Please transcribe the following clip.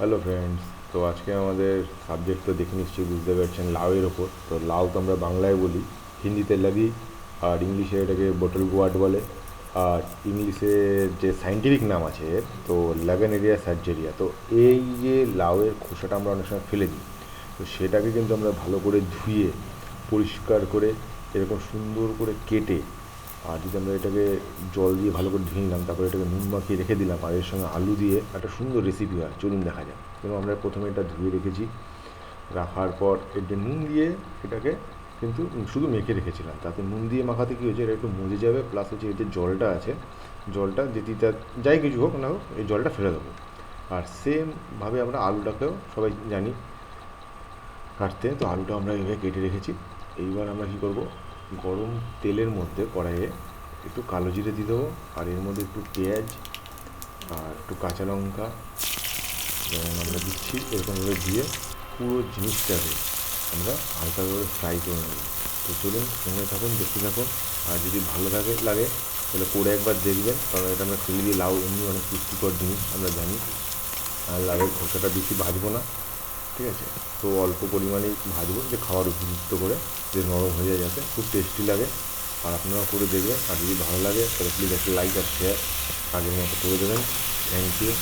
Hello friends. তো আজকে আমাদের সাবজেক্ট তো দেখে নিশ্চয়ই বুঝতে পারছেন, লাউয়ের ওপর। তো লাউ তো আমরা বাংলায় বলি, হিন্দিতে লাগি, আর ইংলিশে এটাকে বোটল গোয়ার্ড বলে। আর ইংলিশের যে সাইন্টিফিক নাম আছে এর, তো ল্যাভেনেরিয়া সার্জেরিয়া। তো এই যে লাউয়ের খোসাটা আমরা অনেক সময় ফেলে দিই, তো সেটাকে কিন্তু আমরা ভালো করে ধুয়ে পরিষ্কার করে এরকম সুন্দর করে কেটে, আর যদি আমরা এটাকে জল দিয়ে ভালো করে ধুয়ে নিলাম, তারপরে এটাকে নুন মাখিয়ে রেখে দিলাম, আর এর সঙ্গে আলু দিয়ে একটা সুন্দর রেসিপি হয়। চলুন দেখা যাক। এবং আমরা প্রথমে এটা ধুয়ে রেখেছি, রাখার পর এটা নুন দিয়ে এটাকে কিন্তু শুধু মেখে রেখেছিলাম। তাতে নুন দিয়ে মাখাতে কী হয়েছে, এটা একটু মজে যাবে, প্লাস হচ্ছে এই যে জলটা আছে, জলটা যেটি তার যাই কিছু হোক না হোক, এই জলটা ফেলে দেবো। আর সেমভাবে আমরা আলুটাকেও সবাই জানি কাটতে, তো আলুটা আমরা এইভাবে কেটে রেখেছি। এইবার আমরা কী করব, গরম তেলের মধ্যে কড়াইয়ে একটু কালো জিরে দিয়ে দেবো, আর এর মধ্যে একটু পেঁয়াজ আর একটু কাঁচা লঙ্কা যেমন আমরা দিচ্ছি, এরকমভাবে দিয়ে পুরো জিনিসটাকে আমরা হালকা করে ফ্রাই করে নেব। তো চলুন, সঙ্গে থাকুন, দেখতে থাকুন। আর যদি ভালো লাগে তাহলে করে একবার দেখবেন, কারণ এটা আমরা ফেলে দিয়ে, লাউ এমনি অনেক পুষ্টিকর জিনিস আমরা জানি। আর লাউয়ের খোসাটা বেশি ভাজবো না, ঠিক আছে? তো অল্প পরিমাণেই ভাজবো, যে খাওয়ার উপযুক্ত করে, যে নরম হয়ে যায়, যাতে খুব টেস্টি লাগে। আর আপনারা করে দেখবেন, আর যদি ভালো লাগে তাহলে প্লিজ একটা লাইক আর শেয়ার আগের মতো করে দেবেন। Thank you.